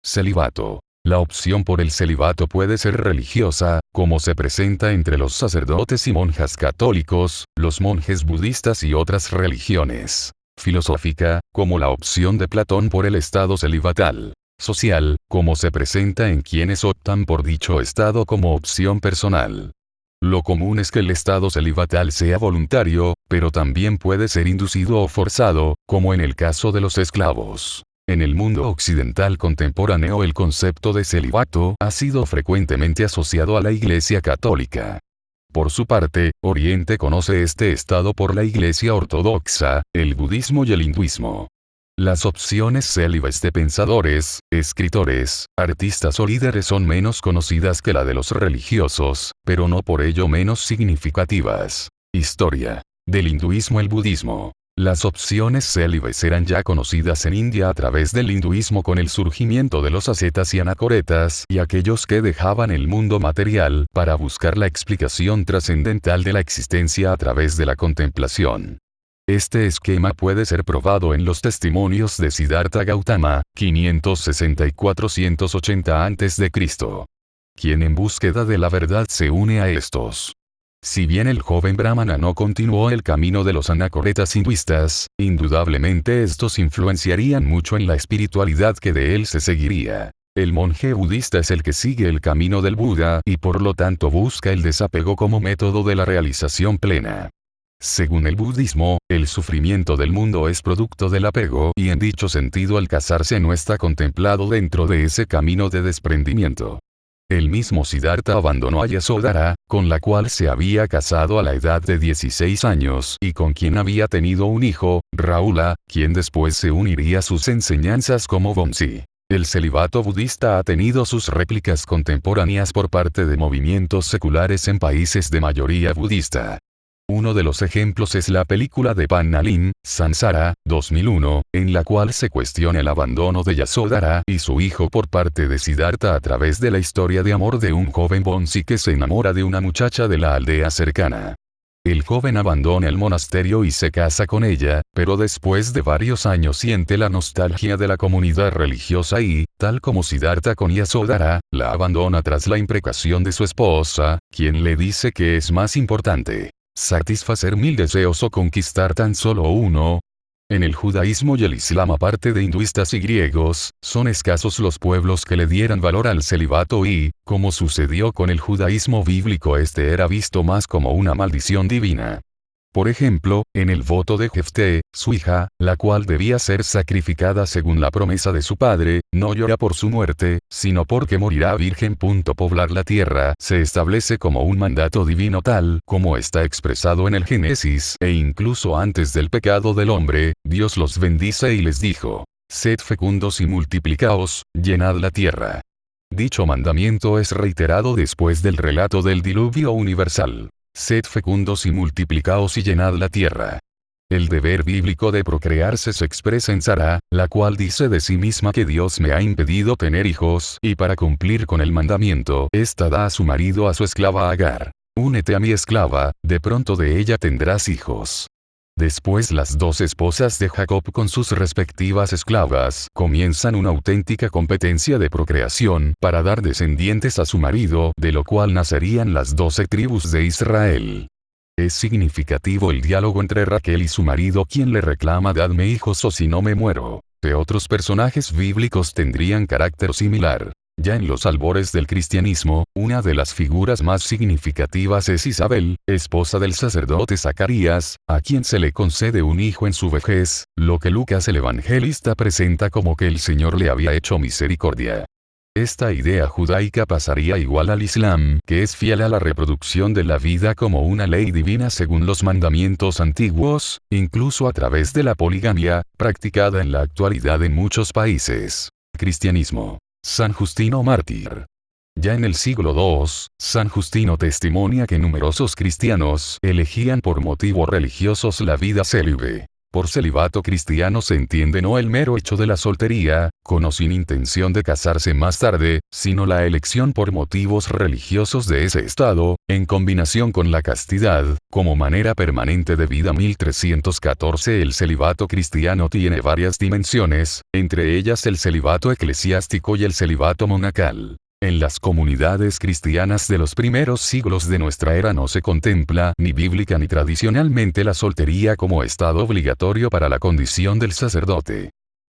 Celibato. La opción por el celibato puede ser religiosa, como se presenta entre los sacerdotes y monjas católicos, los monjes budistas y otras religiones. Filosófica, como la opción de Platón por el estado celibatal. Social, como se presenta en quienes optan por dicho estado como opción personal. Lo común es que el estado celibatal sea voluntario, pero también puede ser inducido o forzado, como en el caso de los esclavos. En el mundo occidental contemporáneo el concepto de celibato ha sido frecuentemente asociado a la Iglesia Católica. Por su parte, Oriente conoce este estado por la Iglesia Ortodoxa, el budismo y el hinduismo. Las opciones célibes de pensadores, escritores, artistas o líderes son menos conocidas que la de los religiosos, pero no por ello menos significativas. Historia. Del hinduismo al budismo. Las opciones célibes eran ya conocidas en India a través del hinduismo con el surgimiento de los ascetas y anacoretas y aquellos que dejaban el mundo material para buscar la explicación trascendental de la existencia a través de la contemplación. Este esquema puede ser probado en los testimonios de Siddhartha Gautama, 560-480 a.C., quien en búsqueda de la verdad se une a estos. Si bien el joven brahmana no continuó el camino de los anacoretas hinduistas, indudablemente estos influenciarían mucho en la espiritualidad que de él se seguiría. El monje budista es el que sigue el camino del Buda y por lo tanto busca el desapego como método de la realización plena. Según el budismo, el sufrimiento del mundo es producto del apego y en dicho sentido el casarse no está contemplado dentro de ese camino de desprendimiento. El mismo Siddhartha abandonó a Yasodhara, con la cual se había casado a la edad de 16 años y con quien había tenido un hijo, Rahula, quien después se uniría a sus enseñanzas como Vamsi. El celibato budista ha tenido sus réplicas contemporáneas por parte de movimientos seculares en países de mayoría budista. Uno de los ejemplos es la película de Pannalin, Sansara, 2001, en la cual se cuestiona el abandono de Yasodhara y su hijo por parte de Siddhartha a través de la historia de amor de un joven Vamsi que se enamora de una muchacha de la aldea cercana. El joven abandona el monasterio y se casa con ella, pero después de varios años siente la nostalgia de la comunidad religiosa y, tal como Siddhartha con Yasodhara, la abandona tras la imprecación de su esposa, quien le dice que es más importante satisfacer 1000 deseos o conquistar tan solo uno. En el judaísmo y el islam aparte de hinduistas y griegos, son escasos los pueblos que le dieran valor al celibato y, como sucedió con el judaísmo bíblico, este era visto más como una maldición divina. Por ejemplo, en el voto de Jefté, su hija, la cual debía ser sacrificada según la promesa de su padre, no llora por su muerte, sino porque morirá virgen. Poblar la tierra se establece como un mandato divino tal como está expresado en el Génesis, e incluso antes del pecado del hombre, Dios los bendice y les dijo: sed fecundos y multiplicaos, llenad la tierra. Dicho mandamiento es reiterado después del relato del diluvio universal. Sed fecundos y multiplicaos y llenad la tierra. El deber bíblico de procrearse se expresa en Sara, la cual dice de sí misma que Dios me ha impedido tener hijos, y para cumplir con el mandamiento, ésta da a su marido a su esclava Agar. Únete a mi esclava, de pronto de ella tendrás hijos. Después las dos esposas de Jacob con sus respectivas esclavas comienzan una auténtica competencia de procreación para dar descendientes a su marido, de lo cual nacerían las 12 tribus de Israel. Es significativo el diálogo entre Raquel y su marido, quien le reclama: dadme hijos o si no me muero. De otros personajes bíblicos tendrían carácter similar. Ya en los albores del cristianismo, una de las figuras más significativas es Isabel, esposa del sacerdote Zacarías, a quien se le concede un hijo en su vejez, lo que Lucas el evangelista presenta como que el Señor le había hecho misericordia. Esta idea judaica pasaría igual al Islam, que es fiel a la reproducción de la vida como una ley divina según los mandamientos antiguos, incluso a través de la poligamia, practicada en la actualidad en muchos países. Cristianismo. San Justino mártir. Ya en el siglo II, San Justino testimonia que numerosos cristianos elegían por motivos religiosos la vida célibe. Por celibato cristiano se entiende no el mero hecho de la soltería, con o sin intención de casarse más tarde, sino la elección por motivos religiosos de ese estado, en combinación con la castidad, como manera permanente de vida. 1314. El celibato cristiano tiene varias dimensiones, entre ellas el celibato eclesiástico y el celibato monacal. En las comunidades cristianas de los primeros siglos de nuestra era no se contempla ni bíblica ni tradicionalmente la soltería como estado obligatorio para la condición del sacerdote.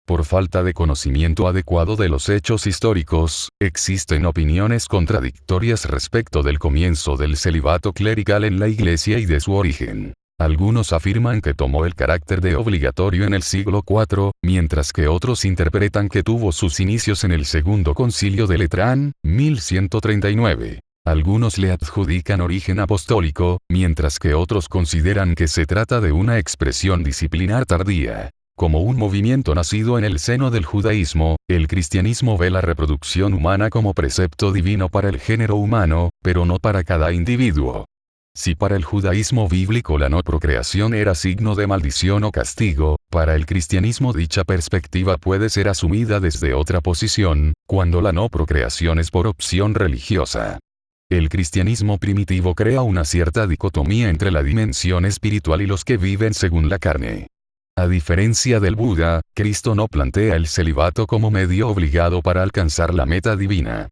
Por falta de conocimiento adecuado de los hechos históricos, existen opiniones contradictorias respecto del comienzo del celibato clerical en la Iglesia y de su origen. Algunos afirman que tomó el carácter de obligatorio en el siglo IV, mientras que otros interpretan que tuvo sus inicios en el Segundo Concilio de Letrán, 1139. Algunos le adjudican origen apostólico, mientras que otros consideran que se trata de una expresión disciplinar tardía. Como un movimiento nacido en el seno del judaísmo, el cristianismo ve la reproducción humana como precepto divino para el género humano, pero no para cada individuo. Si para el judaísmo bíblico la no procreación era signo de maldición o castigo, para el cristianismo dicha perspectiva puede ser asumida desde otra posición, cuando la no procreación es por opción religiosa. El cristianismo primitivo crea una cierta dicotomía entre la dimensión espiritual y los que viven según la carne. A diferencia del Buda, Cristo no plantea el celibato como medio obligado para alcanzar la meta divina.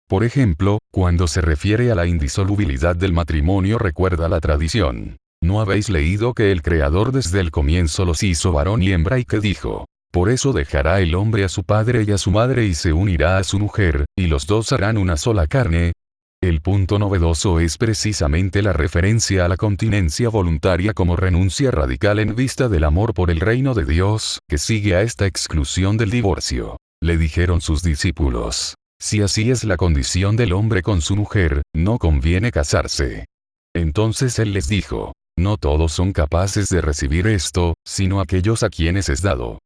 Por ejemplo, cuando se refiere a la indisolubilidad del matrimonio recuerda la tradición. ¿No habéis leído que el Creador desde el comienzo los hizo varón y hembra y que dijo? Por eso dejará el hombre a su padre y a su madre y se unirá a su mujer, y los dos harán una sola carne. El punto novedoso es precisamente la referencia a la continencia voluntaria como renuncia radical en vista del amor por el reino de Dios, que sigue a esta exclusión del divorcio. Le dijeron sus discípulos: si así es la condición del hombre con su mujer, no conviene casarse. Entonces él les dijo: no todos son capaces de recibir esto, sino aquellos a quienes es dado.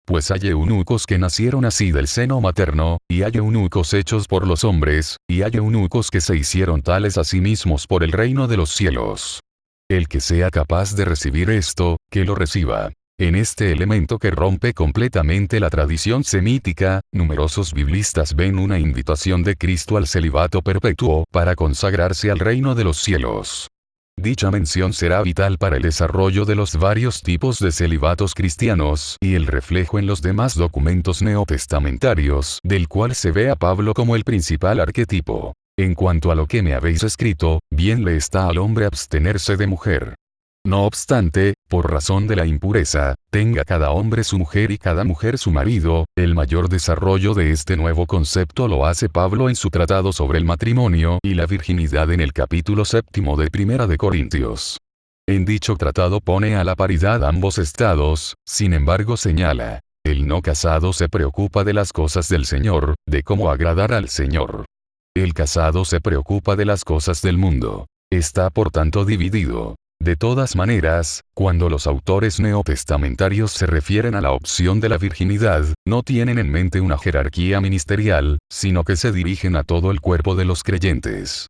Pues hay eunucos que nacieron así del seno materno, y hay eunucos hechos por los hombres, y hay eunucos que se hicieron tales a sí mismos por el reino de los cielos. El que sea capaz de recibir esto, que lo reciba. En este elemento que rompe completamente la tradición semítica, numerosos biblistas ven una invitación de Cristo al celibato perpetuo para consagrarse al reino de los cielos. Dicha mención será vital para el desarrollo de los varios tipos de celibatos cristianos y el reflejo en los demás documentos neotestamentarios, del cual se ve a Pablo como el principal arquetipo. En cuanto a lo que me habéis escrito, bien le está al hombre abstenerse de mujer. No obstante, por razón de la impureza, tenga cada hombre su mujer y cada mujer su marido. El mayor desarrollo de este nuevo concepto lo hace Pablo en su tratado sobre el matrimonio y la virginidad en el capítulo 7 de Primera de Corintios. En dicho tratado pone a la paridad ambos estados, sin embargo señala: el no casado se preocupa de las cosas del Señor, de cómo agradar al Señor. El casado se preocupa de las cosas del mundo. Está por tanto dividido. De todas maneras, cuando los autores neotestamentarios se refieren a la opción de la virginidad, no tienen en mente una jerarquía ministerial, sino que se dirigen a todo el cuerpo de los creyentes.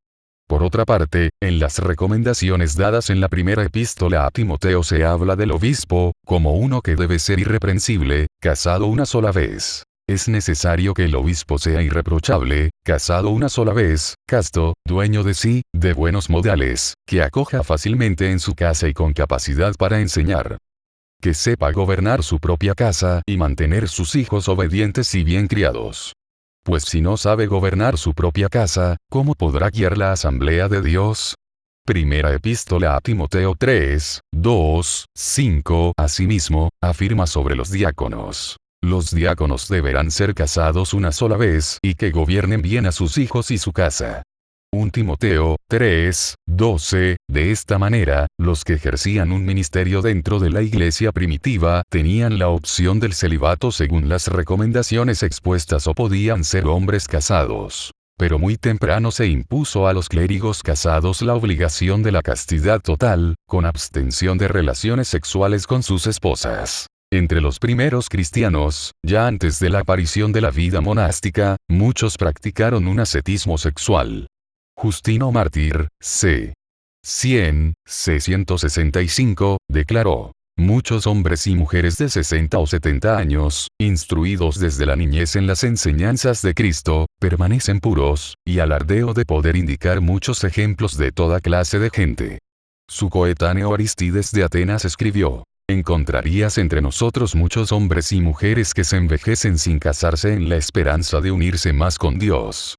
Por otra parte, en las recomendaciones dadas en la primera epístola a Timoteo se habla del obispo, como uno que debe ser irreprensible, casado una sola vez. Es necesario que el obispo sea irreprochable, casado una sola vez, casto, dueño de sí, de buenos modales, que acoja fácilmente en su casa y con capacidad para enseñar. Que sepa gobernar su propia casa y mantener sus hijos obedientes y bien criados. Pues si no sabe gobernar su propia casa, ¿cómo podrá guiar la asamblea de Dios? Primera epístola a Timoteo 3, 2, 5. Asimismo, afirma sobre los diáconos: los diáconos deberán ser casados una sola vez y que gobiernen bien a sus hijos y su casa. 1 Timoteo 3, 12. De esta manera, los que ejercían un ministerio dentro de la iglesia primitiva tenían la opción del celibato según las recomendaciones expuestas o podían ser hombres casados. Pero muy temprano se impuso a los clérigos casados la obligación de la castidad total, con abstención de relaciones sexuales con sus esposas. Entre los primeros cristianos, ya antes de la aparición de la vida monástica, muchos practicaron un ascetismo sexual. Justino Mártir, c. 100, c. 165, declaró: Muchos hombres y mujeres de 60 o 70 años, instruidos desde la niñez en las enseñanzas de Cristo, permanecen puros, y alardeo de poder indicar muchos ejemplos de toda clase de gente. Su coetáneo Aristides de Atenas escribió: encontrarías entre nosotros muchos hombres y mujeres que se envejecen sin casarse en la esperanza de unirse más con Dios.